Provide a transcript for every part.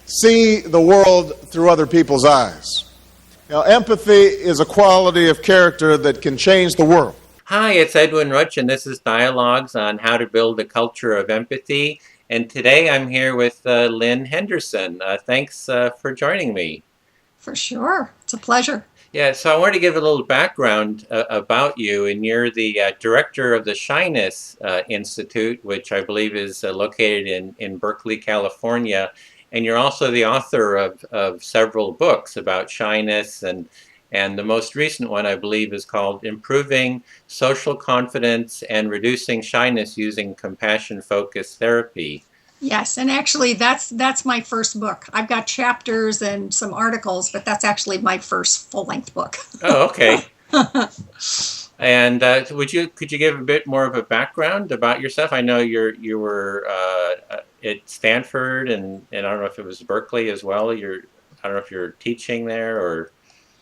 see the world through other people's eyes. Now, empathy is a quality of character that can change the world. Hi, it's Edwin Rutsch, and this is Dialogues on How to Build a Culture of Empathy. And today I'm here with Lynne Henderson. Thanks for joining me. For sure. It's a pleasure. Yeah, so I wanted to give a little background about you. And you're the director of the Shyness Institute, which I believe is located in Berkeley, California. And you're also the author of several books about shyness, and the most recent one, I believe, is called Improving Social Confidence and Reducing Shyness Using Compassion-Focused Therapy. Yes, and actually that's my first book. I've got chapters and some articles, but that's actually my first full-length book. Oh, okay. And could you give a bit more of a background about yourself? I know you were at Stanford, and I don't know if it was Berkeley as well. I don't know if you're teaching there or.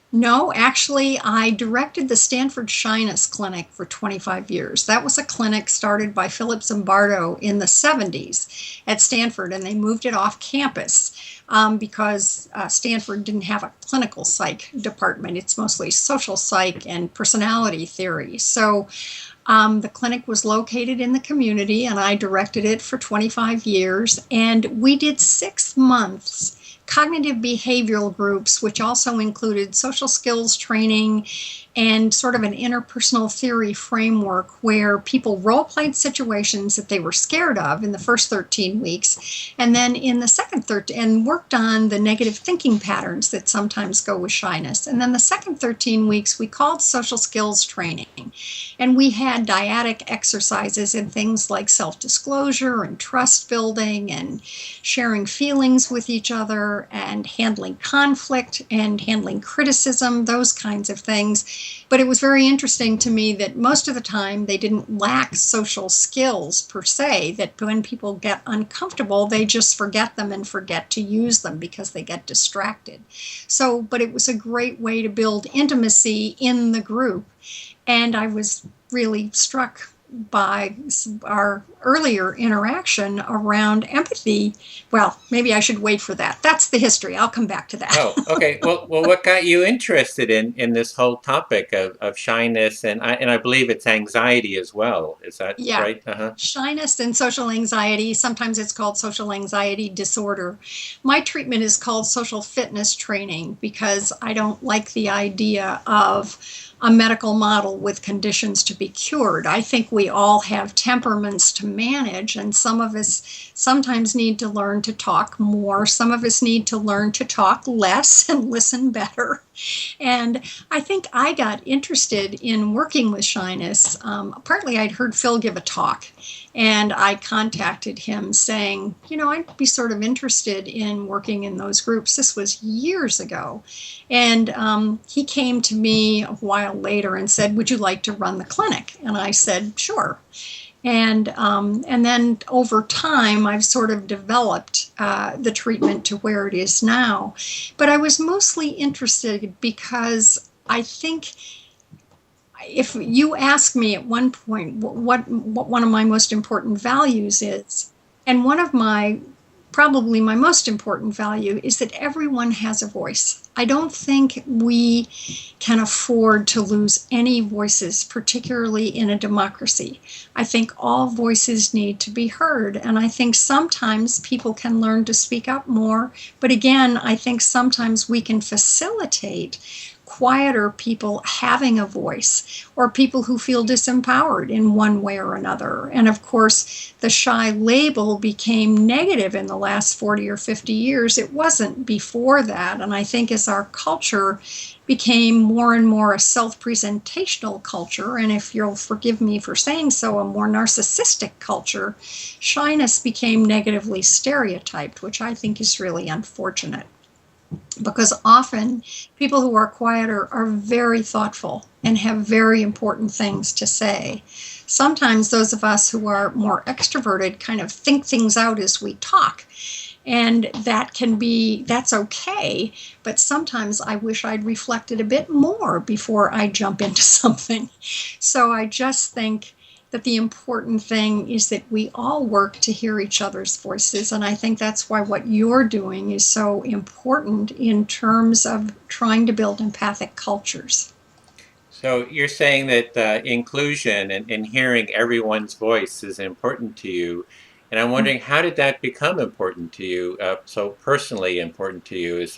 No, actually, I directed the Stanford Shyness Clinic for 25 years. That was a clinic started by Philip Zimbardo in the 70s at Stanford, and they moved it off campus because Stanford didn't have a clinical psych department. It's mostly social psych and personality theory. So the clinic was located in the community, and I directed it for 25 years, and we did 6 months cognitive behavioral groups, which also included social skills training and sort of an interpersonal theory framework where people role-played situations that they were scared of in the first 13 weeks, and then in the second 13, and worked on the negative thinking patterns that sometimes go with shyness. And then the second 13 weeks we called social skills training. And we had dyadic exercises and things like self-disclosure and trust building and sharing feelings with each other and handling conflict and handling criticism, those kinds of things. But it was very interesting to me that most of the time they didn't lack social skills per se, that when people get uncomfortable, they just forget them and forget to use them because they get distracted. So, but it was a great way to build intimacy in the group. And I was really struck by our earlier interaction around empathy. Well, maybe I should wait for that. That's the history. I'll come back to that. Oh, okay. Well, what got you interested in this whole topic of shyness, and I believe it's anxiety as well. Is that right? Uh-huh. Shyness and social anxiety. Sometimes it's called social anxiety disorder. My treatment is called social fitness training because I don't like the idea of a medical model with conditions to be cured. I think we all have temperaments to manage, and some of us sometimes need to learn to talk more. Some of us need to learn to talk less and listen better. And I think I got interested in working with shyness. Partly I'd heard Phil give a talk, and I contacted him saying, I'd be sort of interested in working in those groups. This was years ago. And he came to me a while later and said, would you like to run the clinic? And I said, sure. And then over time, I've sort of developed the treatment to where it is now. But I was mostly interested because I think if you ask me at one point what one of my most important values is, and probably my most important value is that everyone has a voice. I don't think we can afford to lose any voices, particularly in a democracy. I think all voices need to be heard, and I think sometimes people can learn to speak up more, but again, I think sometimes we can facilitate quieter people having a voice, or people who feel disempowered in one way or another. And of course, the shy label became negative in the last 40 or 50 years. It wasn't before that. And I think as our culture became more and more a self-presentational culture, and if you'll forgive me for saying so, a more narcissistic culture, shyness became negatively stereotyped, which I think is really unfortunate. Because often people who are quieter are very thoughtful and have very important things to say. Sometimes those of us who are more extroverted kind of think things out as we talk. And that's okay, but sometimes I wish I'd reflected a bit more before I jump into something. So I just think that the important thing is that we all work to hear each other's voices. And I think that's why what you're doing is so important in terms of trying to build empathic cultures. So you're saying that inclusion and hearing everyone's voice is important to you. And I'm wondering, how did that become important to you? So personally important to you? Is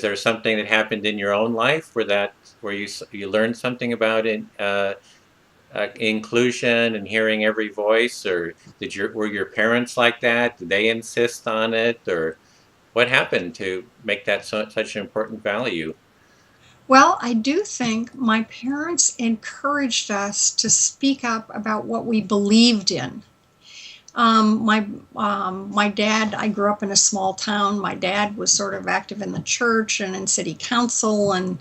there something that happened in your own life where you learned something about inclusion and hearing every voice, or were your parents like that? Did they insist on it, or what happened to make that such an important value? Well, I do think my parents encouraged us to speak up about what we believed in. My dad, I grew up in a small town. My dad was sort of active in the church and in city council and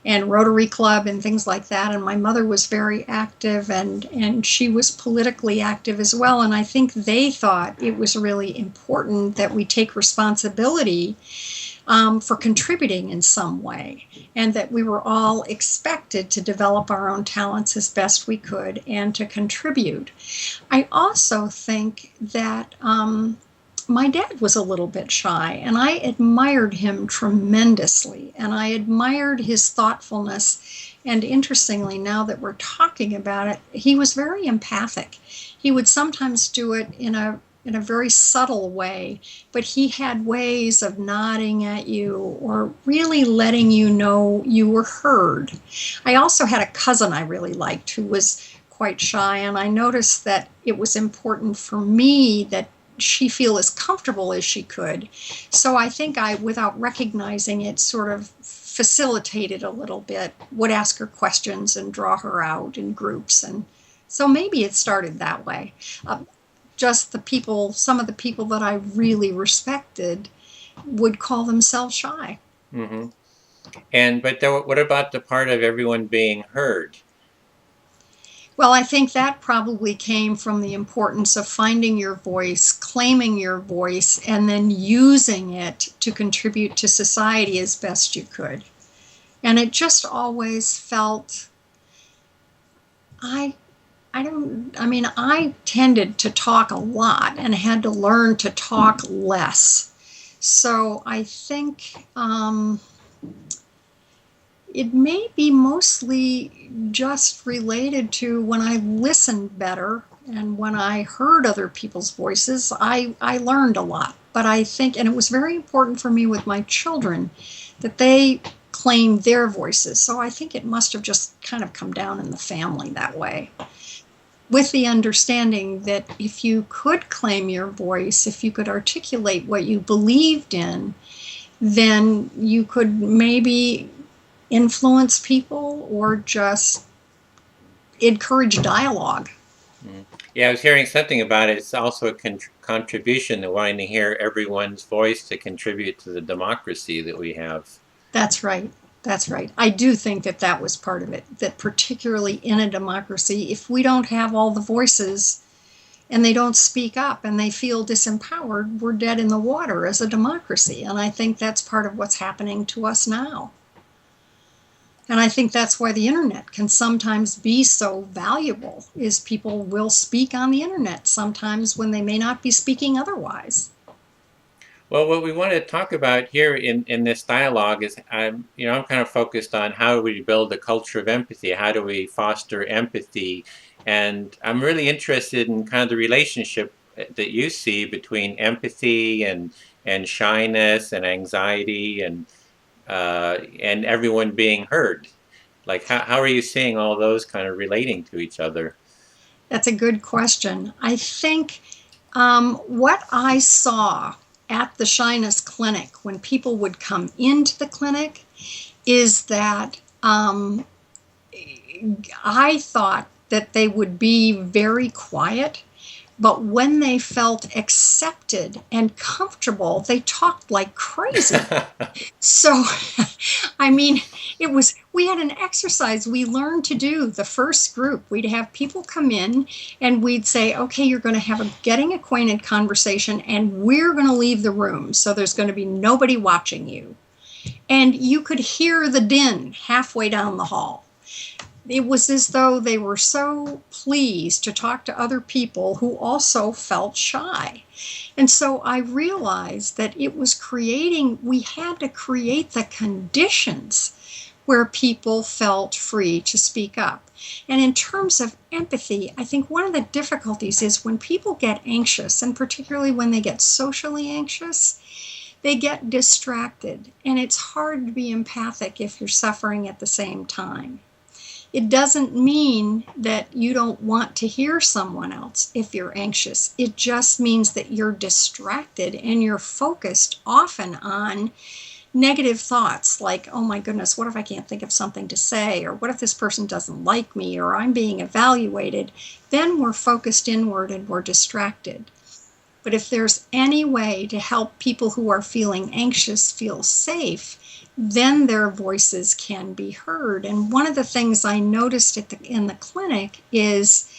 Rotary Club and things like that. And my mother was very active and she was politically active as well. And I think they thought it was really important that we take responsibility for contributing in some way, and that we were all expected to develop our own talents as best we could and to contribute. I also think that my dad was a little bit shy, and I admired him tremendously, and I admired his thoughtfulness. And interestingly, now that we're talking about it, he was very empathic. He would sometimes do it in a very subtle way, but he had ways of nodding at you or really letting you know you were heard. I also had a cousin I really liked who was quite shy, and I noticed that it was important for me that she feel as comfortable as she could. So I think I, without recognizing it, sort of facilitated a little bit, would ask her questions and draw her out in groups. And so maybe it started that way. Just some of the people that I really respected would call themselves shy. Hmm. What about the part of everyone being heard? Well, I think that probably came from the importance of finding your voice, claiming your voice, and then using it to contribute to society as best you could. And it just always felt, I tended to talk a lot and had to learn to talk less. So I think it may be mostly just related to when I listened better and when I heard other people's voices, I learned a lot. But I think, and it was very important for me with my children, that they claimed their voices. So I think it must have just kind of come down in the family that way, with the understanding that if you could claim your voice, if you could articulate what you believed in, then you could maybe influence people or just encourage dialogue. Yeah, I was hearing something about it. It's also a contribution to wanting to hear everyone's voice to contribute to the democracy that we have. That's right. That's right. I do think that that was part of it, that particularly in a democracy, if we don't have all the voices and they don't speak up and they feel disempowered, we're dead in the water as a democracy. And I think that's part of what's happening to us now. And I think that's why the internet can sometimes be so valuable, is people will speak on the internet sometimes when they may not be speaking otherwise. Well, what we want to talk about here in this dialogue is, I'm kind of focused on how do we build a culture of empathy? How do we foster empathy? And I'm really interested in kind of the relationship that you see between empathy and shyness and anxiety and everyone being heard. Like, how are you seeing all those kind of relating to each other? That's a good question. I think what I saw at the Shyness Clinic when people would come into the clinic is that I thought that they would be very quiet, but when they felt accepted and comfortable, they talked like crazy. So, we had an exercise we learned to do the first group. We'd have people come in and we'd say, okay, you're going to have a getting acquainted conversation and we're going to leave the room. So there's going to be nobody watching you. And you could hear the din halfway down the hall. it was as though they were so pleased to talk to other people who also felt shy. And so I realized that we had to create the conditions where people felt free to speak up. And in terms of empathy, I think one of the difficulties is when people get anxious, and particularly when they get socially anxious, they get distracted. And it's hard to be empathic if you're suffering at the same time. It doesn't mean that you don't want to hear someone else if you're anxious. It just means that you're distracted and you're focused often on negative thoughts like, oh my goodness, what if I can't think of something to say? Or what if this person doesn't like me? Or I'm being evaluated? Then we're focused inward and we're distracted. But if there's any way to help people who are feeling anxious feel safe, then their voices can be heard. And one of the things I noticed in the clinic is,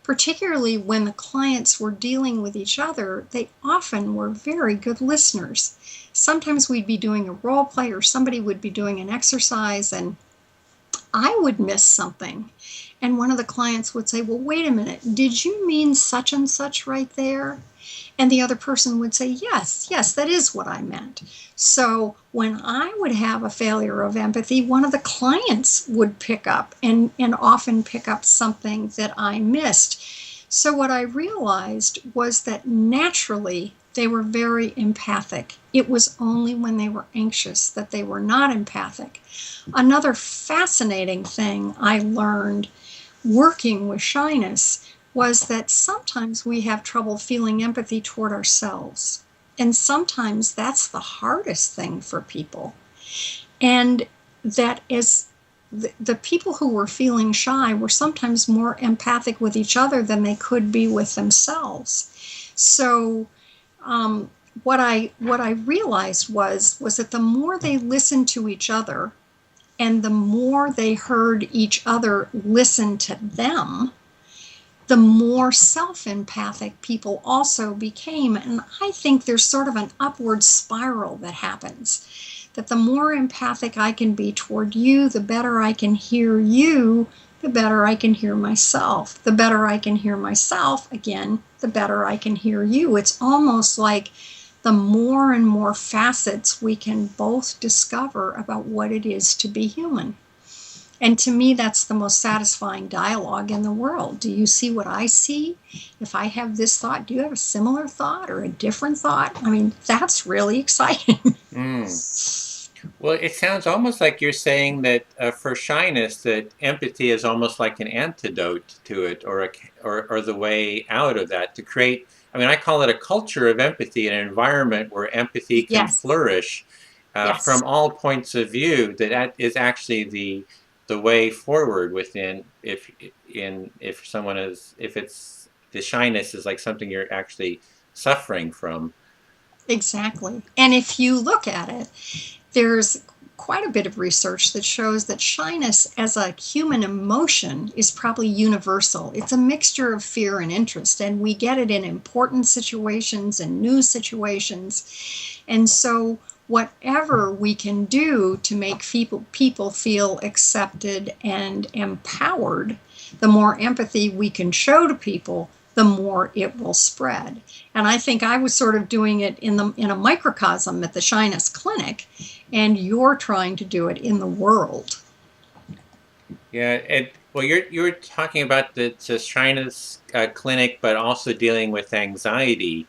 particularly when the clients were dealing with each other, they often were very good listeners. Sometimes we'd be doing a role play or somebody would be doing an exercise and I would miss something. And one of the clients would say, well, wait a minute, did you mean such and such right there? And the other person would say, yes, that is what I meant. So when I would have a failure of empathy, one of the clients would pick up and often pick up something that I missed. So what I realized was that naturally they were very empathic. It was only when they were anxious that they were not empathic. Another fascinating thing I learned working with shyness was that sometimes we have trouble feeling empathy toward ourselves. And sometimes that's the hardest thing for people. And that is the people who were feeling shy were sometimes more empathic with each other than they could be with themselves. So what I realized was that the more they listened to each other and the more they heard each other listen to them, the more self-empathic people also became. And I think there's sort of an upward spiral that happens, that the more empathic I can be toward you, the better I can hear you, the better I can hear myself. The better I can hear myself, again, the better I can hear you. It's almost like the more and more facets we can both discover about what it is to be human. And to me, that's the most satisfying dialogue in the world. Do you see what I see? If I have this thought, do you have a similar thought or a different thought? I mean, that's really exciting. Well, it sounds almost like you're saying that for shyness, that empathy is almost like an antidote to it, or the way out of that, to create. I mean, I call it a culture of empathy, an environment where empathy can Yes. flourish Yes. from all points of view. That is actually the way forward within. If it's the shyness is like something you're actually suffering from. Exactly. And if you look at it, there's quite a bit of research that shows that shyness as a human emotion is probably universal. It's a mixture of fear and interest, and we get it in important situations and new situations. And so whatever we can do to make people feel accepted and empowered, the more empathy we can show to people, the more it will spread. And I think I was sort of doing it in a microcosm at the Shyness Clinic, and you're trying to do it in the world. Yeah, well, you're talking about the Shyness Clinic, but also dealing with anxiety.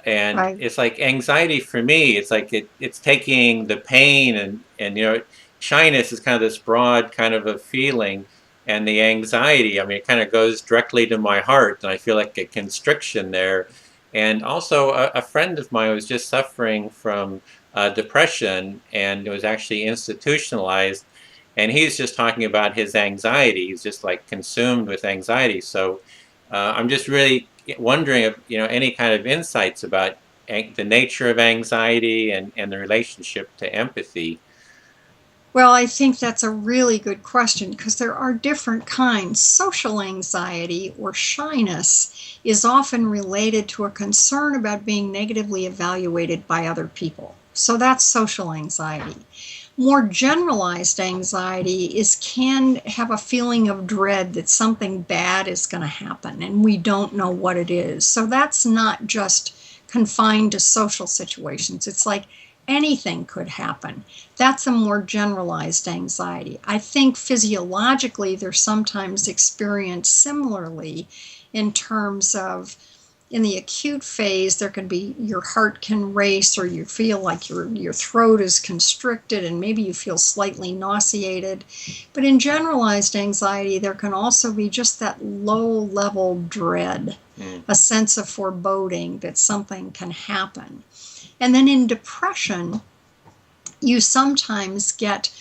And Right. it's like anxiety for me, it's like it's taking the pain and shyness is kind of this broad kind of a feeling, and the anxiety, I mean, it kind of goes directly to my heart, and I feel like a constriction there. And also a friend of mine was just suffering from depression and was actually institutionalized, and he's just talking about his anxiety. He's just like consumed with anxiety. So I'm just really wondering if any kind of insights about the nature of anxiety and the relationship to empathy. Well, I think that's a really good question because there are different kinds. Social anxiety or shyness is often related to a concern about being negatively evaluated by other people. So that's social anxiety. More generalized anxiety can have a feeling of dread that something bad is going to happen and we don't know what it is. So that's not just confined to social situations. It's like anything could happen. That's a more generalized anxiety. I think physiologically they're sometimes experienced similarly in terms of, in the acute phase, there can be, your heart can race, or you feel like your throat is constricted and maybe you feel slightly nauseated. But in generalized anxiety, there can also be just that low level dread, a sense of foreboding that something can happen. And then in depression, you sometimes get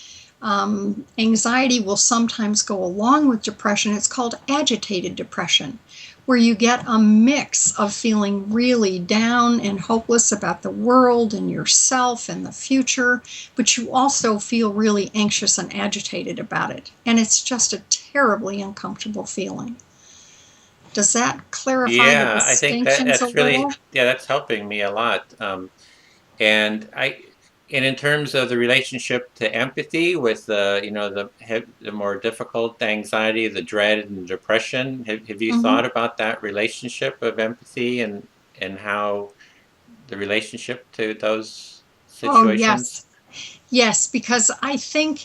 anxiety will sometimes go along with depression. It's called agitated depression, where you get a mix of feeling really down and hopeless about the world and yourself and the future, but you also feel really anxious and agitated about it. And it's just a terribly uncomfortable feeling. Does that clarify the Yeah, I think that distinctions a that's really, little? yeah, that's helping me a lot. And in terms of the relationship to empathy with the more difficult anxiety, the dread and depression, have you Mm-hmm. thought about that relationship of empathy and how the relationship to those Oh, situations? yes. Yes, because I think,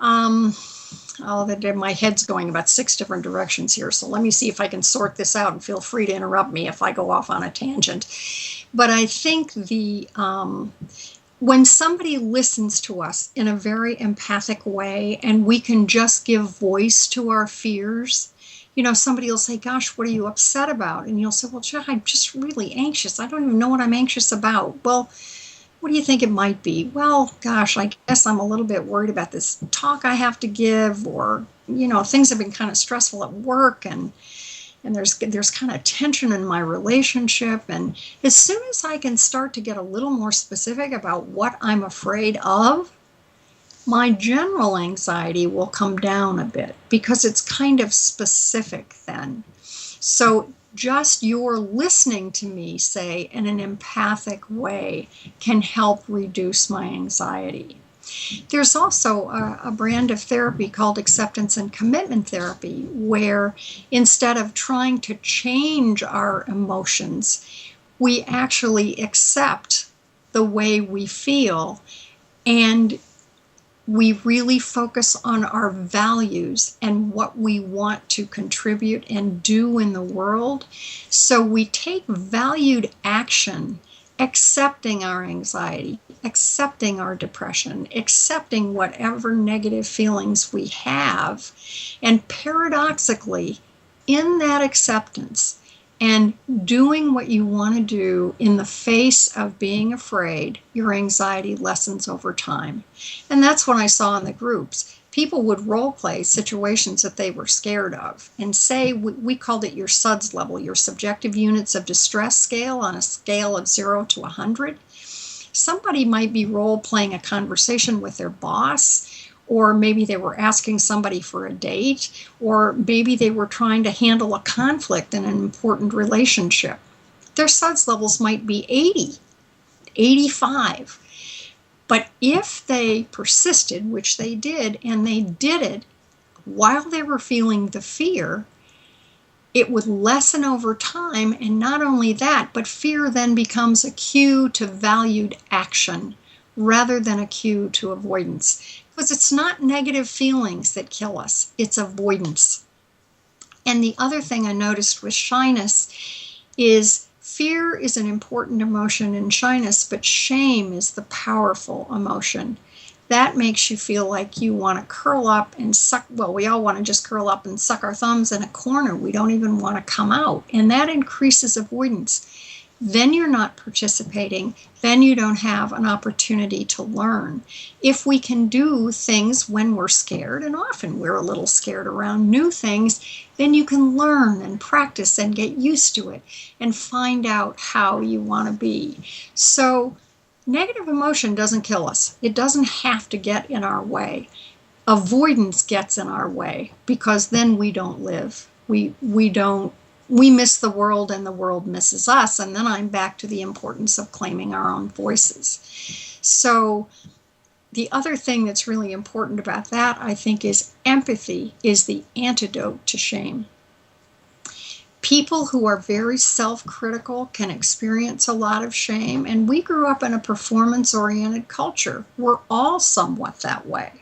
my head's going about 6 different directions here. So let me see if I can sort this out, and feel free to interrupt me if I go off on a tangent. But I think when somebody listens to us in a very empathic way and we can just give voice to our fears, somebody will say, "Gosh, what are you upset about?" And you'll say, "Well, I'm just really anxious. I don't even know what I'm anxious about." Well, what do you think it might be? Well, gosh, I guess I'm a little bit worried about this talk I have to give, or, things have been kind of stressful at work, and there's kind of tension in my relationship. And as soon as I can start to get a little more specific about what I'm afraid of, my general anxiety will come down a bit because it's kind of specific then. So just your listening to me, say, in an empathic way can help reduce my anxiety. There's also a brand of therapy called acceptance and commitment therapy, where instead of trying to change our emotions, we actually accept the way we feel, and we really focus on our values and what we want to contribute and do in the world. So we take valued action, accepting our anxiety, accepting our depression, accepting whatever negative feelings we have. And paradoxically, in that acceptance and doing what you want to do in the face of being afraid, your anxiety lessens over time. And that's what I saw in the groups. People would role play situations that they were scared of and say, we called it your SUDS level, your subjective units of distress scale, on a scale of 0 to 100. Somebody might be role playing a conversation with their boss, or maybe they were asking somebody for a date, or maybe they were trying to handle a conflict in an important relationship. Their SUDS levels might be 80, 85. But if they persisted, which they did, and they did it while they were feeling the fear, it would lessen over time. And not only that, but fear then becomes a cue to valued action rather than a cue to avoidance. Because it's not negative feelings that kill us, it's avoidance. And the other thing I noticed with shyness is fear is an important emotion in shyness, but shame is the powerful emotion. That makes you feel like you want to curl up and suck. Well, we all want to just curl up and suck our thumbs in a corner. We don't even want to come out. And that increases avoidance. Then you're not participating. Then you don't have an opportunity to learn. If we can do things when we're scared, and often we're a little scared around new things, then you can learn and practice and get used to it and find out how you want to be. So negative emotion doesn't kill us. It doesn't have to get in our way. Avoidance gets in our way because then we don't live. We miss the world and the world misses us. And then I'm back to the importance of claiming our own voices. So the other thing that's really important about that, I think, is empathy is the antidote to shame. People who are very self-critical can experience a lot of shame, and we grew up in a performance-oriented culture. We're all somewhat that way.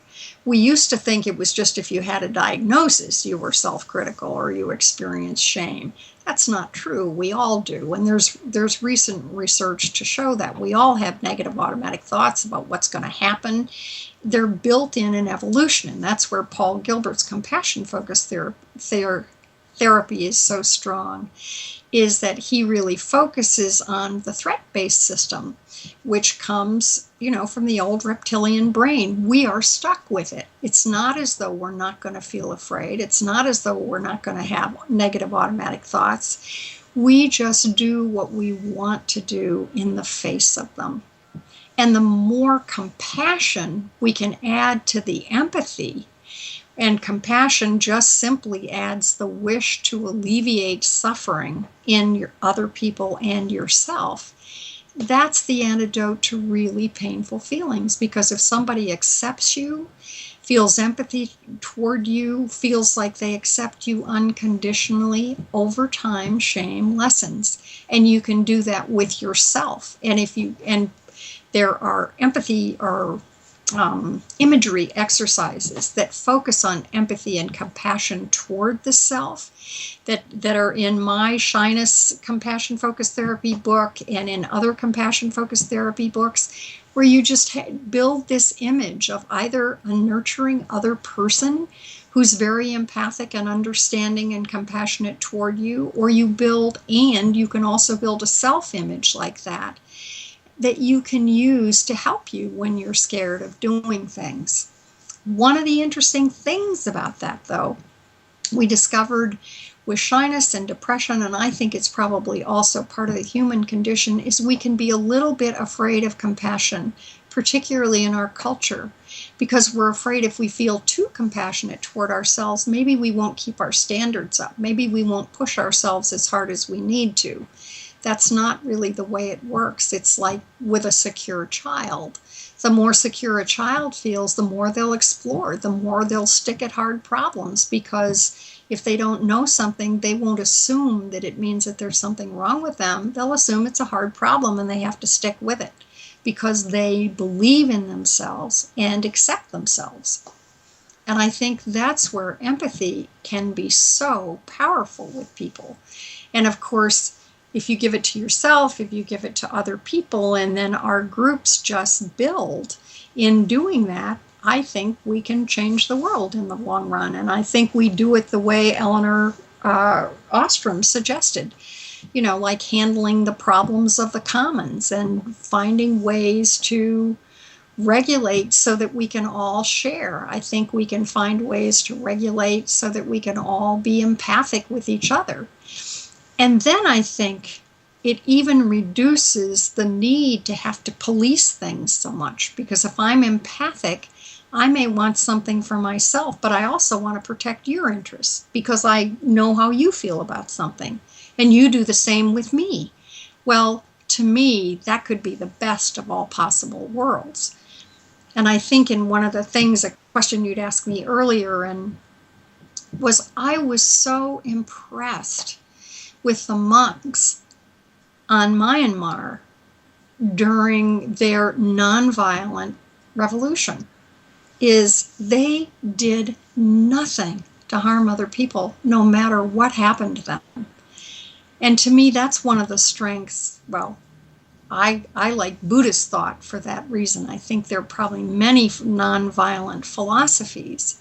We used to think it was just if you had a diagnosis, you were self-critical or you experienced shame. That's not true. We all do. And there's recent research to show that we all have negative automatic thoughts about what's going to happen. They're built in evolution, and that's where Paul Gilbert's compassion-focused therapy is so strong, is that he really focuses on the threat-based system, which comes, from the old reptilian brain. We are stuck with it. It's not as though we're not going to feel afraid. It's not as though we're not going to have negative automatic thoughts. We just do what we want to do in the face of them. And the more compassion we can add to the empathy, and compassion just simply adds the wish to alleviate suffering in your other people and yourself. That's the antidote to really painful feelings, because if somebody accepts you, feels empathy toward you, feels like they accept you unconditionally, over time, shame lessens. And you can do that with yourself. And there are empathy or imagery exercises that focus on empathy and compassion toward the self that are in my Shyness compassion focused therapy book and in other compassion focused therapy books, where you just build this image of either a nurturing other person who's very empathic and understanding and compassionate toward you, or you can also build a self-image like that you can use to help you when you're scared of doing things. One of the interesting things about that, though, we discovered with shyness and depression, and I think it's probably also part of the human condition, is we can be a little bit afraid of compassion, particularly in our culture, because we're afraid if we feel too compassionate toward ourselves, maybe we won't keep our standards up. Maybe we won't push ourselves as hard as we need to. That's not really the way it works. It's like with a secure child. The more secure a child feels, the more they'll explore, the more they'll stick at hard problems, because if they don't know something, they won't assume that it means that there's something wrong with them. They'll assume it's a hard problem and they have to stick with it because they believe in themselves and accept themselves. And I think that's where empathy can be so powerful with people. And of course, if you give it to yourself, if you give it to other people, and then our groups just build in doing that, I think we can change the world in the long run. And I think we do it the way Eleanor Ostrom suggested, like handling the problems of the commons and finding ways to regulate so that we can all share. I think we can find ways to regulate so that we can all be empathic with each other. And then I think it even reduces the need to have to police things so much, because if I'm empathic, I may want something for myself, but I also want to protect your interests because I know how you feel about something, and you do the same with me. Well, to me, that could be the best of all possible worlds. And I think in one of the things, a question you'd asked me earlier, and I was so impressed with the monks on Myanmar during their nonviolent revolution, is they did nothing to harm other people, no matter what happened to them. And to me, that's one of the strengths. Well, I like Buddhist thought for that reason. I think there are probably many nonviolent philosophies.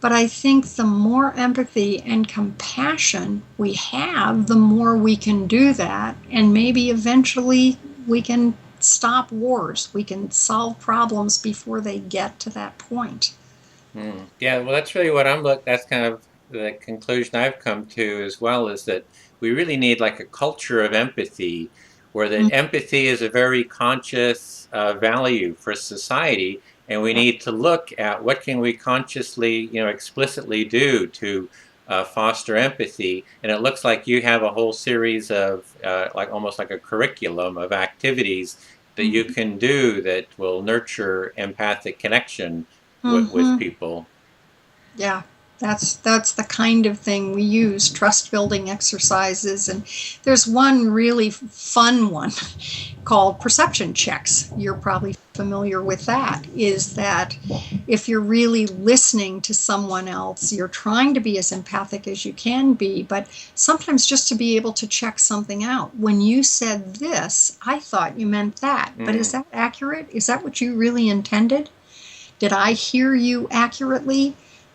But I think the more empathy and compassion we have, the more we can do that. And maybe eventually we can stop wars. We can solve problems before they get to that point. Yeah, well, that's really that's kind of the conclusion I've come to as well, is that we really need like a culture of empathy, where that empathy is a very conscious value for society. And we need to look at what can we consciously, explicitly do to foster empathy. And it looks like you have a whole series of almost like a curriculum of activities that you can do that will nurture empathic connection with Mm-hmm. people. Yeah, that's the kind of thing we use, trust building exercises. And there's one really fun one called perception checks. You're probably familiar with that. Is that if you're really listening to someone else, you're trying to be as empathic as you can be, but sometimes just to be able to check something out. When you said this, I thought you meant that, but is Mm. that accurate? Is that what you really intended? Did I hear you accurately?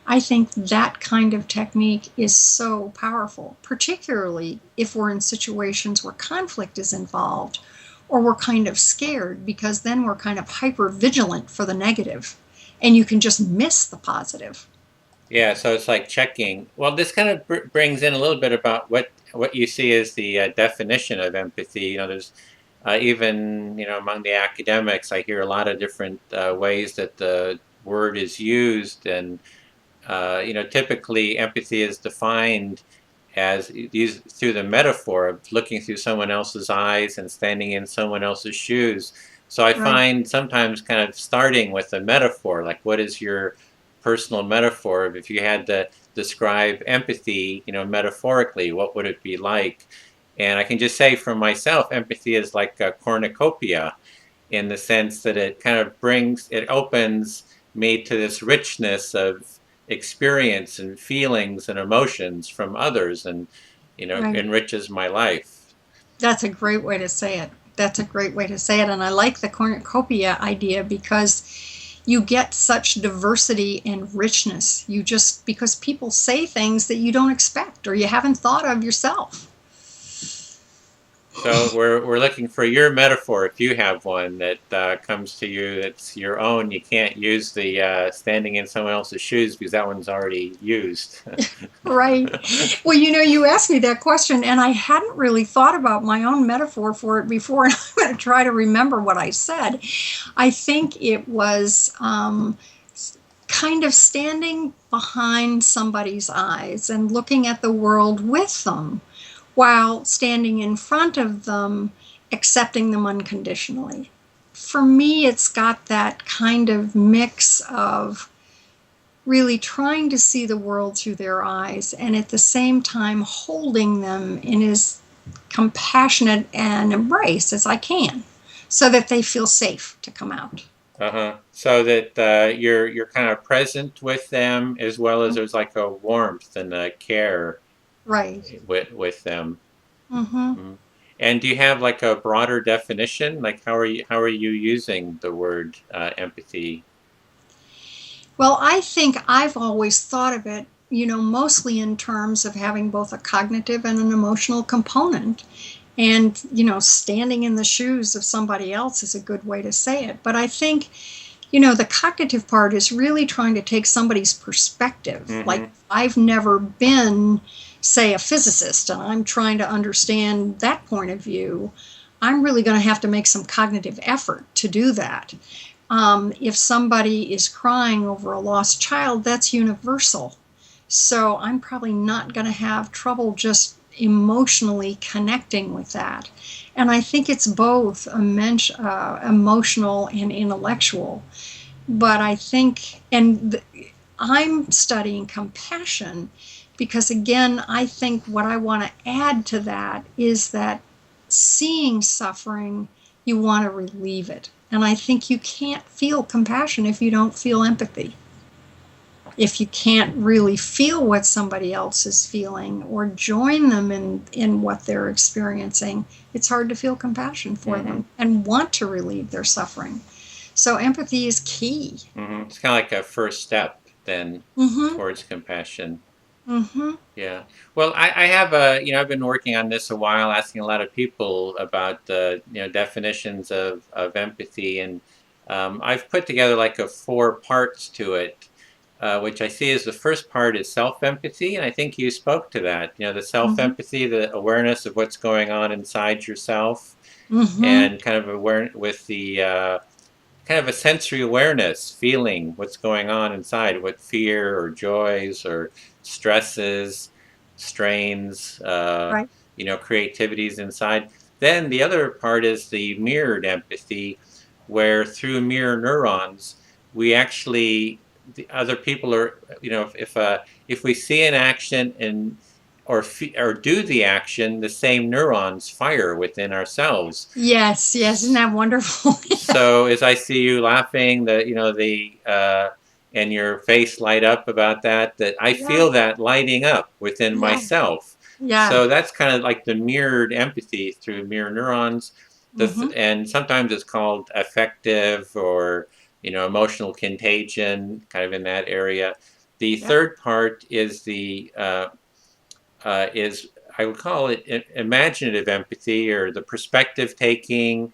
I think that kind of technique is so powerful, particularly if we're in situations where conflict is involved or we're kind of scared, because then we're kind of hyper vigilant for the negative and you can just miss the positive. Yeah, so it's like checking. Well, this kind of brings in a little bit about what you see as the definition of empathy. There's even among the academics, I hear a lot of different ways that the word is used, and typically empathy is defined as used through the metaphor of looking through someone else's eyes and standing in someone else's shoes. So I Right, find sometimes kind of starting with a metaphor, like what is your personal metaphor? If you had to describe empathy, metaphorically, what would it be like? And I can just say for myself, empathy is like a cornucopia in the sense that it kind of it opens me to this richness of experience and feelings and emotions from others, and right. enriches my life. That's a great way to say it. That's a great way to say it. And I like the cornucopia idea because you get such diversity and richness. You just, because people say things that you don't expect or you haven't thought of yourself. So we're looking for your metaphor, if you have one that comes to you that's your own. You can't use the standing in someone else's shoes because that one's already used. Right. Well, you asked me that question, and I hadn't really thought about my own metaphor for it before. And I'm going to try to remember what I said. I think it was kind of standing behind somebody's eyes and looking at the world with them while standing in front of them, accepting them unconditionally. For me, it's got that kind of mix of really trying to see the world through their eyes and at the same time holding them in as compassionate an embrace as I can so that they feel safe to come out. Uh-huh. So that you're kind of present with them, as well as there's like a warmth and a care Right. with them. Mm-hmm. Mhm. And do you have like a broader definition? Like how are you using the word empathy? Well, I think I've always thought of it, mostly in terms of having both a cognitive and an emotional component. And, standing in the shoes of somebody else is a good way to say it. But I think, the cognitive part is really trying to take somebody's perspective. Like, Mm-hmm. I've never been, say, a physicist, and I'm trying to understand that point of view. I'm really going to have to make some cognitive effort to do that. If somebody is crying over a lost child, that's universal. So I'm probably not going to have trouble just emotionally connecting with that. And I think it's both emotional and intellectual. But I think, I'm studying compassion because, again, I think what I want to add to that is that seeing suffering, you want to relieve it. And I think you can't feel compassion if you don't feel empathy. If you can't really feel what somebody else is feeling or join them in what they're experiencing, it's hard to feel compassion for Mm-hmm. them and want to relieve their suffering. So empathy is key. Mm-hmm. It's kind of like a first step then Mm-hmm. towards compassion. Mm-hmm. Yeah. Well, I have I've been working on this a while, asking a lot of people about the, definitions of empathy. And I've put together like a four parts to it, which I see as the first part is self-empathy. And I think you spoke to that, the Mm-hmm. self-empathy, the awareness of what's going on inside yourself, Mm-hmm. and kind of aware with the, kind of a sensory awareness, feeling what's going on inside, what fear or joys or stresses, strains, Right. creativities inside. Then the other part is the mirrored empathy, where through mirror neurons, we actually, the other people are, if we see an action and or do the action, the same neurons fire within ourselves. Yes, yes, isn't that wonderful? So as I see you laughing, and your face light up about that, that I Yeah, feel that lighting up within yeah, myself. yeah. So that's kind of like the mirrored empathy through mirror neurons. Mm-hmm. And sometimes it's called affective or emotional contagion, kind of in that area. The Yep. third part is is I would call it imaginative empathy or the perspective taking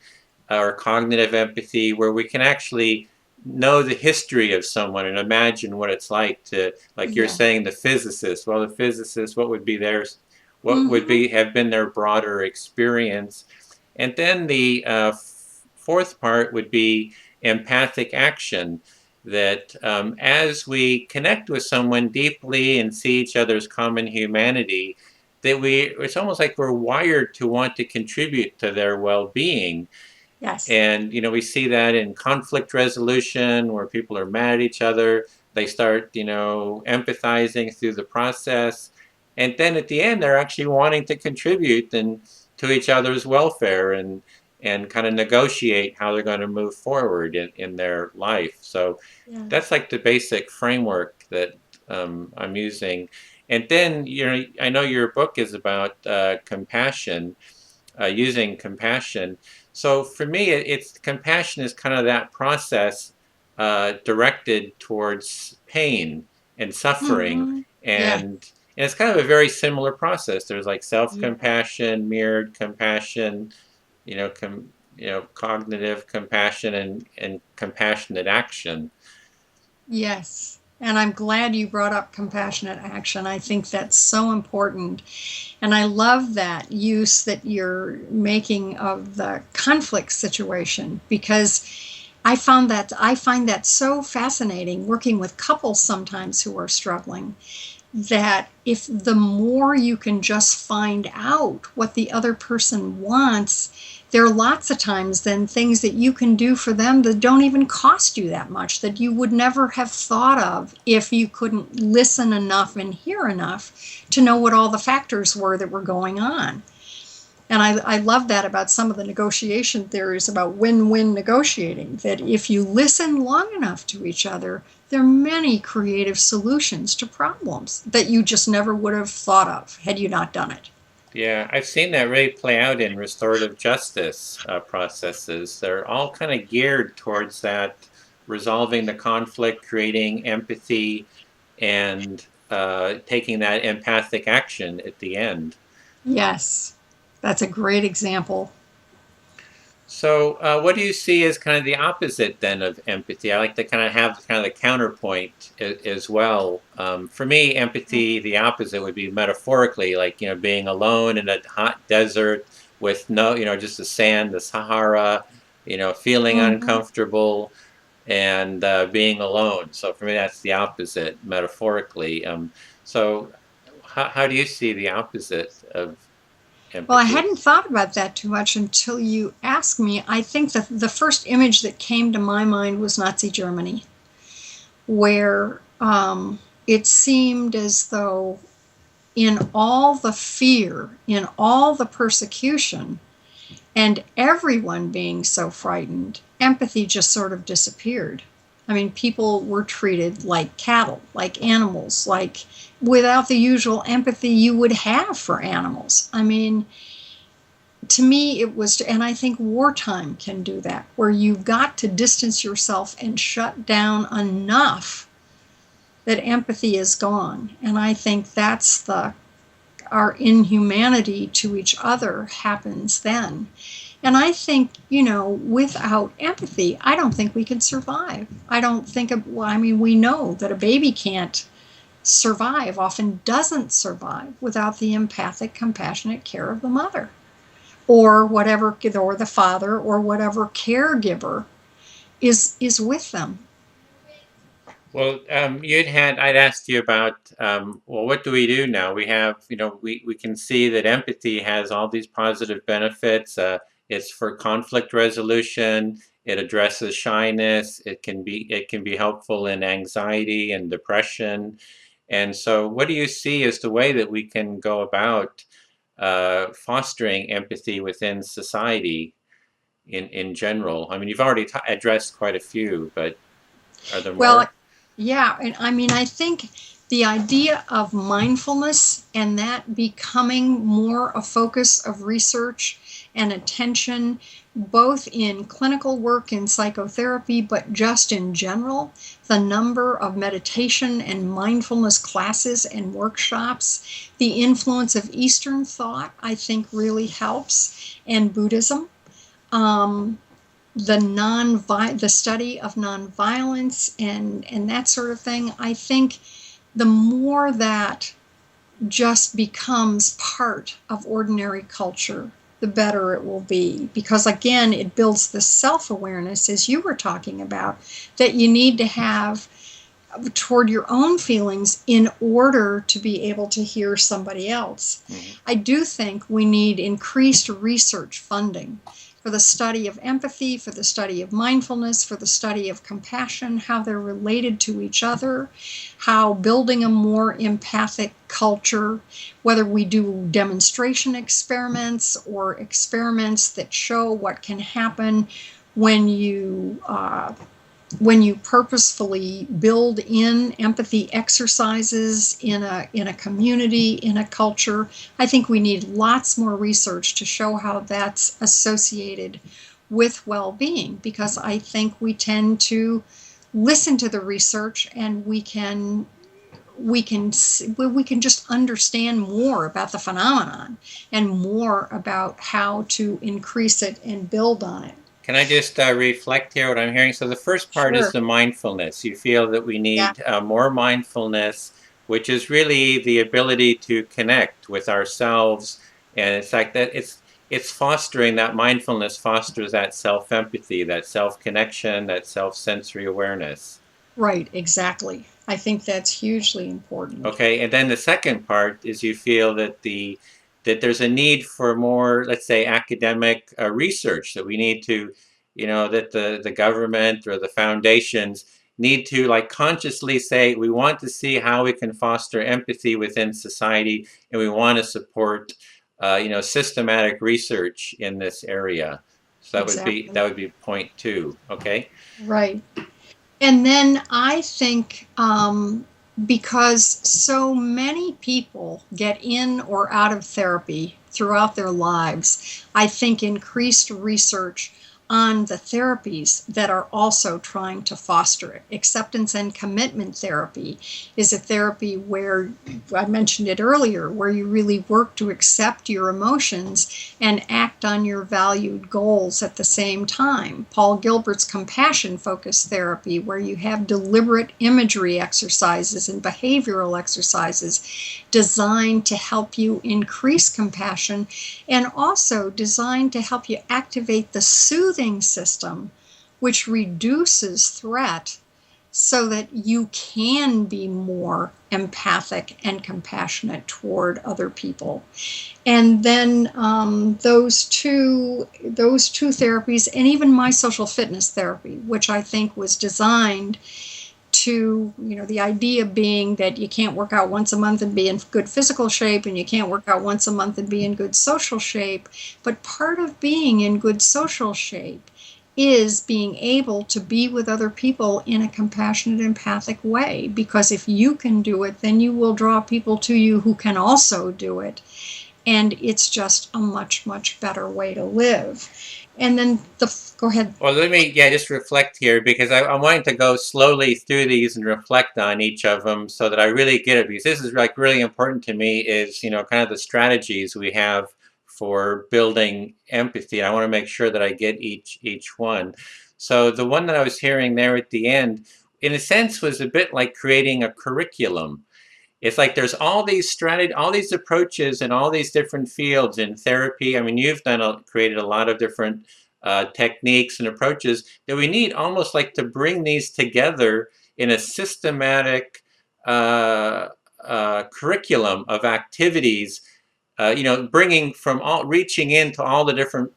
or cognitive empathy, where we can actually know the history of someone and imagine what it's like to, like you're Yeah. saying, the physicist. Well, the physicist, what would be theirs? What would Mm-hmm. be have been their broader experience? And then the fourth part would be empathic action. That as we connect with someone deeply and see each other's common humanity, that it's almost like we're wired to want to contribute to their well-being. Yes. And we see that in conflict resolution, where people are mad at each other, they start empathizing through the process, and then at the end they're actually wanting to contribute and to each other's welfare, and kind of negotiate how they're going to move forward in their life. So Yeah. that's like the basic framework that I'm using. And then I know your book is about compassion, using compassion. So for me, it's compassion is kind of that process directed towards pain and suffering, Mm-hmm. Yeah. and it's kind of a very similar process. There's like Yeah. self-compassion, mirrored compassion, cognitive compassion, and compassionate action. Yes. And I'm glad you brought up compassionate action. I think that's so important. And I love that use that you're making of the conflict situation, because I find that so fascinating working with couples sometimes who are struggling, that if the more you can just find out what the other person wants, there are lots of times then things that you can do for them that don't even cost you that much, that you would never have thought of if you couldn't listen enough and hear enough to know what all the factors were that were going on. And I love that about some of the negotiation theories about win-win negotiating, that if you listen long enough to each other, there are many creative solutions to problems that you just never would have thought of had you not done it. Yeah, I've seen that really play out in restorative justice processes. They're all kind of geared towards that, resolving the conflict, creating empathy, and taking that empathic action at the end. Yes, that's a great example. So, what do you see as kind of the opposite then of empathy? I like to kind of have kind of the counterpoint as well. For me, empathy, the opposite would be metaphorically, like being alone in a hot desert with no, just the sand, the Sahara, feeling Mm-hmm. uncomfortable and being alone. So for me, that's the opposite metaphorically. So, how do you see the opposite of Well, I empathy? hadn't thought about that too much until you asked me. I think that the first image that came to my mind was Nazi Germany, where it seemed as though in all the fear, in all the persecution, and everyone being so frightened, empathy just sort of disappeared. I mean, people were treated like cattle, like animals, like without the usual empathy you would have for animals. I mean, to me, it was, and I think wartime can do that, where you've got to distance yourself and shut down enough that empathy is gone. And I think that's our inhumanity to each other happens then. And I think, without empathy, I don't think we can survive. I don't think, well, I mean, we know that a baby can't survive, often doesn't survive without the empathic, compassionate care of the mother or whatever, or the father, or whatever caregiver is with them. Well, I'd asked you about, well, what do we do now? We have, we can see that empathy has all these positive benefits. It's for conflict resolution. It addresses shyness. It can be helpful in anxiety and depression. And so, what do you see as the way that we can go about fostering empathy within society in general? I mean, you've already addressed quite a few, but are there Well, more? yeah, and I mean, I think the idea of mindfulness and that becoming more a focus of research and attention, both in clinical work in psychotherapy, but just in general, the number of meditation and mindfulness classes and workshops, the influence of Eastern thought, I think really helps, and Buddhism. Um, the study of nonviolence and that sort of thing. I think the more that just becomes part of ordinary culture, the better it will be. Because again, it builds the self-awareness, as you were talking about, that you need to have toward your own feelings in order to be able to hear somebody else. Mhm. I do think we need increased research funding for the study of empathy, for the study of mindfulness, for the study of compassion, how they're related to each other, how building a more empathic culture, whether we do demonstration experiments or experiments that show what can happen when you purposefully build in empathy exercises in a community, in a culture. I think we need lots more research to show how that's associated with well-being, because I think we tend to listen to the research and we can just understand more about the phenomenon and more about how to increase it and build on it. Can I just reflect here what I'm hearing? So the first part is Sure. the mindfulness. You feel that we Yeah. need more mindfulness, which is really the ability to connect with ourselves, and it's like that. It's fostering that mindfulness fosters that self empathy, that self connection, that self sensory awareness. Right, exactly. I think that's hugely important. Okay, and then the second part is you feel that there's a need for more, let's say, academic research, that we need to, that the government or the foundations need to like consciously say we want to see how we can foster empathy within society, and we want to support, systematic research in this area. So that Exactly. would be point two. Okay. Right. And then I think because so many people get in or out of therapy throughout their lives, I think increased research on the therapies that are also trying to foster it. Acceptance and commitment therapy is a therapy where, I mentioned it earlier, where you really work to accept your emotions and act on your valued goals at the same time. Paul Gilbert's compassion focused therapy, where you have deliberate imagery exercises and behavioral exercises designed to help you increase compassion and also designed to help you activate the soothing system, which reduces threat so that you can be more empathic and compassionate toward other people. And then those two therapies, and even my social fitness therapy, which I think was designed to, the idea being that you can't work out once a month and be in good physical shape, and you can't work out once a month and be in good social shape. But part of being in good social shape is being able to be with other people in a compassionate, empathic way. Because if you can do it, then you will draw people to you who can also do it. And it's just a much, much better way to live. And then go ahead. Well, let me, yeah, just reflect here, because I'm wanting to go slowly through these and reflect on each of them so that I really get it. Because this is like really important to me, is, kind of the strategies we have for building empathy. I want to make sure that I get each one. So the one that I was hearing there at the end, in a sense, was a bit like creating a curriculum. It's like there's all these all these approaches and all these different fields in therapy. I mean, you've created a lot of different techniques and approaches that we need almost like to bring these together in a systematic curriculum of activities, bringing from reaching into all the different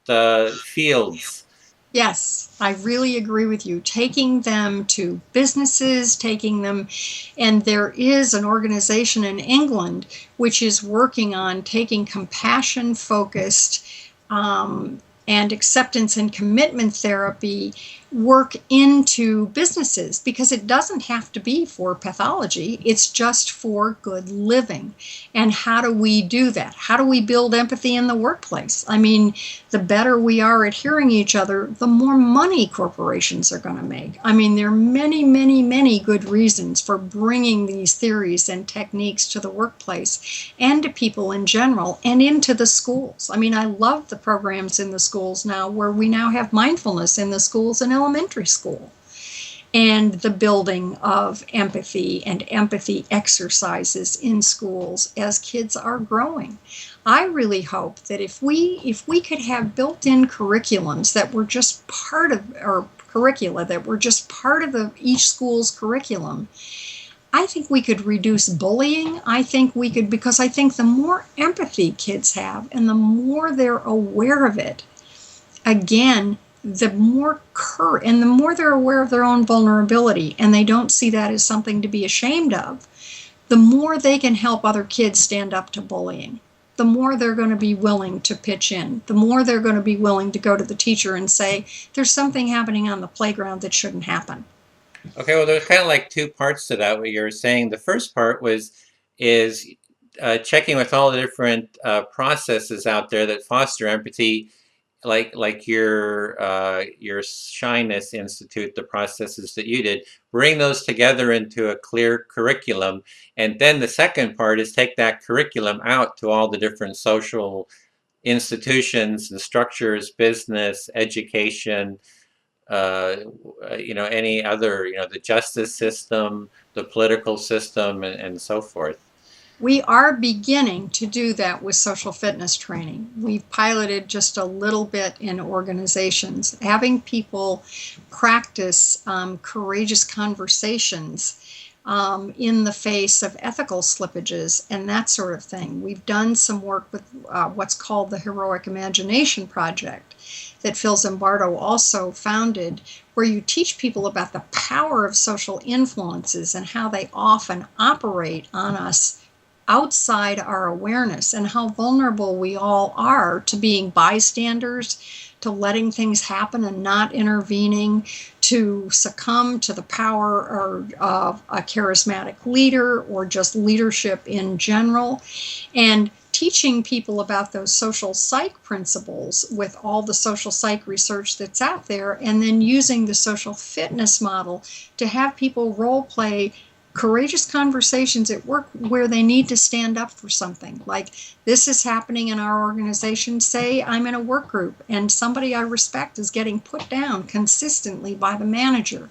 fields. Yes, I really agree with you. Taking them to businesses, taking them, and there is an organization in England which is working on taking compassion focused and acceptance and commitment therapy work into businesses, because it doesn't have to be for pathology. It's just for good living. And how do we do that? How do we build empathy in the workplace? I mean, the better we are at hearing each other, the more money corporations are going to make. I mean, there are many, many, many good reasons for bringing these theories and techniques to the workplace and to people in general and into the schools. I mean, I love the programs in the schools now where we now have mindfulness in the schools and elementary school, and the building of empathy and empathy exercises in schools as kids are growing. I really hope that if we could have built-in curriculums that were just part of, or curricula that were just part of each school's curriculum, I think we could reduce bullying. I think we could, because I think the more empathy kids have and the more they're aware of it, again, the more and the more they're aware of their own vulnerability and they don't see that as something to be ashamed of, the more they can help other kids stand up to bullying. The more they're going to be willing to pitch in, the more they're going to be willing to go to the teacher and say, there's something happening on the playground that shouldn't happen. Okay, well, there's kind of like two parts to that, what you're saying. The first part is checking with all the different processes out there that foster empathy, like your Shyness Institute, the processes that you did, bring those together into a clear curriculum. And then the second part is take that curriculum out to all the different social institutions and structures, business, education, any other, the justice system, the political system, and so forth. We are beginning to do that with social fitness training. We've piloted just a little bit in organizations, having people practice courageous conversations in the face of ethical slippages and that sort of thing. We've done some work with what's called the Heroic Imagination Project that Phil Zimbardo also founded, where you teach people about the power of social influences and how they often operate on us outside our awareness, and how vulnerable we all are to being bystanders, to letting things happen and not intervening, to succumb to the power of a charismatic leader or just leadership in general. And teaching people about those social psych principles with all the social psych research that's out there, and then using the social fitness model to have people role play courageous conversations at work where they need to stand up for something. Like, this is happening in our organization. Say I'm in a work group and somebody I respect is getting put down consistently by the manager.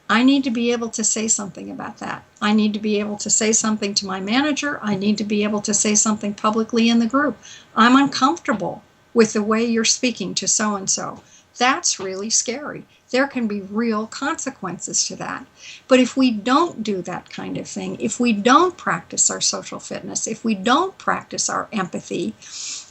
I need to be able to say something about that. I need to be able to say something to my manager. I need to be able to say something publicly in the group. I'm uncomfortable with the way you're speaking to so-and-so. That's really scary. There can be real consequences to that. But if we don't do that kind of thing, if we don't practice our social fitness, if we don't practice our empathy,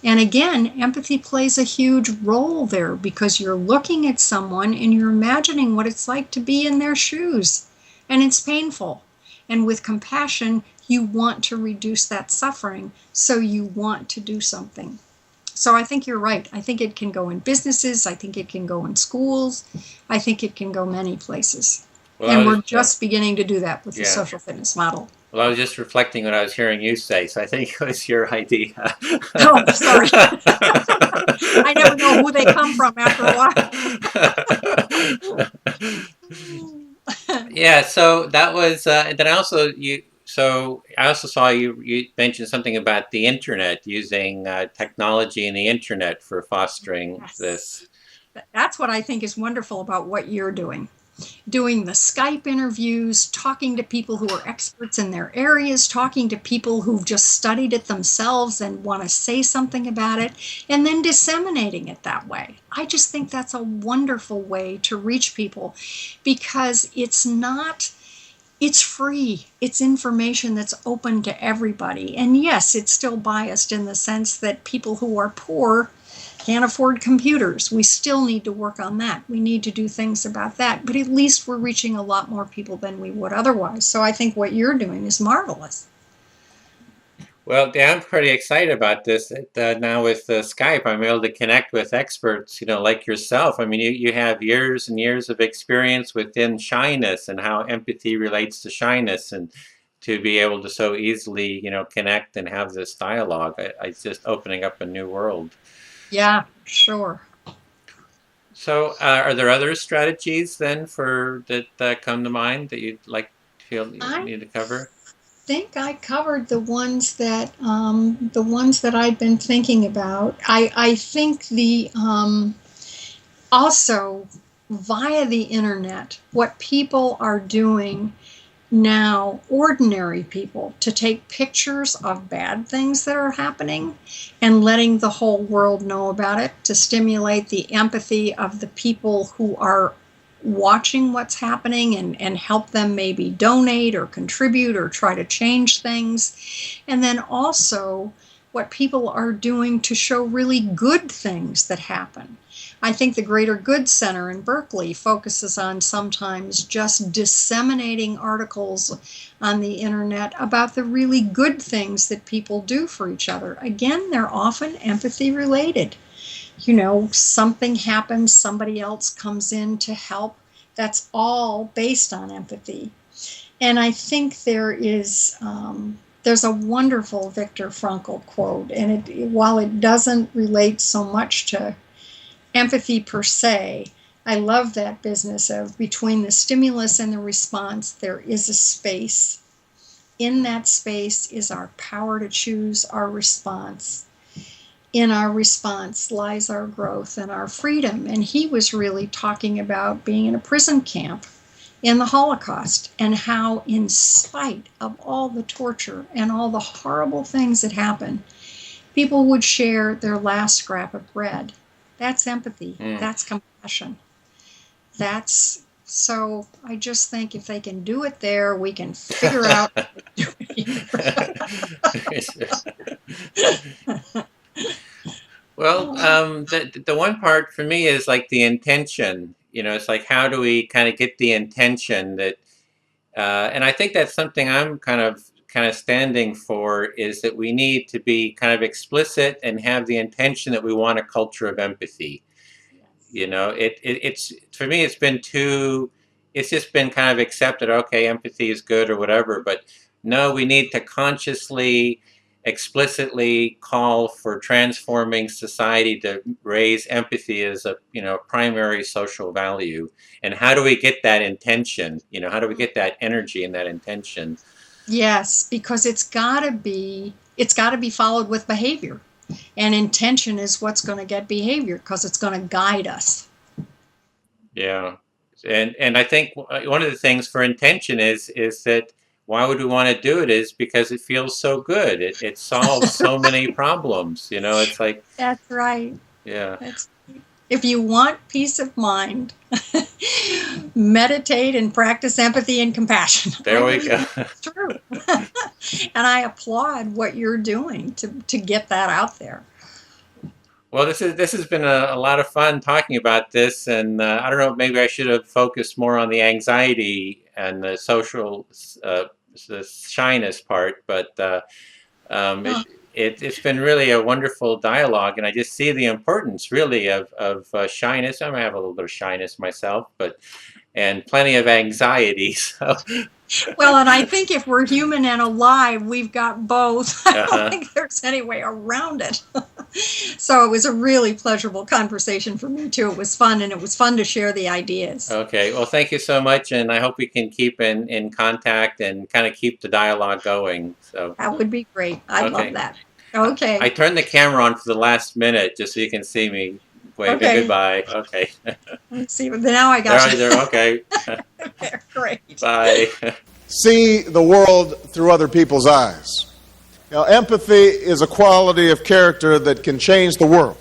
and again, empathy plays a huge role there, because you're looking at someone and you're imagining what it's like to be in their shoes, and it's painful. And with compassion, you want to reduce that suffering, so you want to do something. So I think you're right. I think it can go in businesses. I think it can go in schools. I think it can go many places. Well, and we're just beginning to do that with the social fitness model. Well, I was just reflecting what I was hearing you say, so I think it was your idea. Oh, sorry. I never know who they come from after a while. Yeah, so that was, then I also saw you mentioned something about the internet, using technology and the internet for fostering this. That's what I think is wonderful about what you're doing. doing the Skype interviews, talking to people who are experts in their areas, talking to people who've just studied it themselves and want to say something about it, and then disseminating it that way. I just think that's a wonderful way to reach people, because it's free. It's information that's open to everybody. And yes, it's still biased in the sense that people who are poor can't afford computers. We still need to work on that. We need to do things about that. But at least we're reaching a lot more people than we would otherwise. So I think what you're doing is marvelous. Well, yeah, I'm pretty excited about this. Now with Skype, I'm able to connect with experts, like yourself. I mean, you have years and years of experience within shyness and how empathy relates to shyness, and to be able to so easily, connect and have this dialogue, it's just opening up a new world. Yeah, sure. So, are there other strategies then for that come to mind that you'd like feel you I need to cover? think I covered the ones that I'd been thinking about. I think the also via the internet, what people are doing now, ordinary people, to take pictures of bad things that are happening and letting the whole world know about it, to stimulate the empathy of the people who are watching what's happening, and help them maybe donate or contribute or try to change things. And then also what people are doing to show really good things that happen. I think the Greater Good Center in Berkeley focuses on sometimes just disseminating articles on the internet about the really good things that people do for each other. Again, they're often empathy related. Something happens, somebody else comes in to help. That's all based on empathy. And I think there's a wonderful Viktor Frankl quote, and while it doesn't relate so much to empathy per se, I love that business of between the stimulus and the response, there is a space. In that space is our power to choose our response. In our response lies our growth and our freedom. And he was really talking about being in a prison camp in the Holocaust, and how, in spite of all the torture and all the horrible things that happened, people would share their last scrap of bread. That's empathy. That's compassion. So I just think if they can do it there, we can figure out how to do it. Well, the one part for me is like the intention. It's like, how do we kind of get the intention that, and I think that's something I'm kind of standing for, is that we need to be kind of explicit and have the intention that we want a culture of empathy. It's for me, it's just been kind of accepted. Okay, empathy is good or whatever, but no, we need to consciously, explicitly call for transforming society to raise empathy as a primary social value. And how do we get that intention? How do we get that energy and that intention? Yes, because it's got to be followed with behavior. And intention is what's going to get behavior, because it's going to guide us. Yeah. And I think one of the things for intention is that why would we want to do it, is because it feels so good. It solves so many problems. It's like, that's right. Yeah. If you want peace of mind, meditate and practice empathy and compassion. There we go. It's true. And I applaud what you're doing to get that out there. Well, this has been a lot of fun talking about this, and I don't know, maybe I should have focused more on the anxiety and the social, the shyness part, but it's been really a wonderful dialogue, and I just see the importance really of shyness. I might have a little bit of shyness myself, and plenty of anxiety. So. Well, and I think if we're human and alive, we've got both. I don't think there's any way around it. So it was a really pleasurable conversation for me too. It was fun, and it was fun to share the ideas. Okay, well, thank you so much, and I hope we can keep in contact and kind of keep the dialogue going. So that would be great. I'd love that. Okay. I turned the camera on for the last minute just so you can see me wave Okay. goodbye. Okay. Let's see, now I All got right, you. there. Okay. Great. Bye. See the world through other people's eyes. Empathy is a quality of character that can change the world.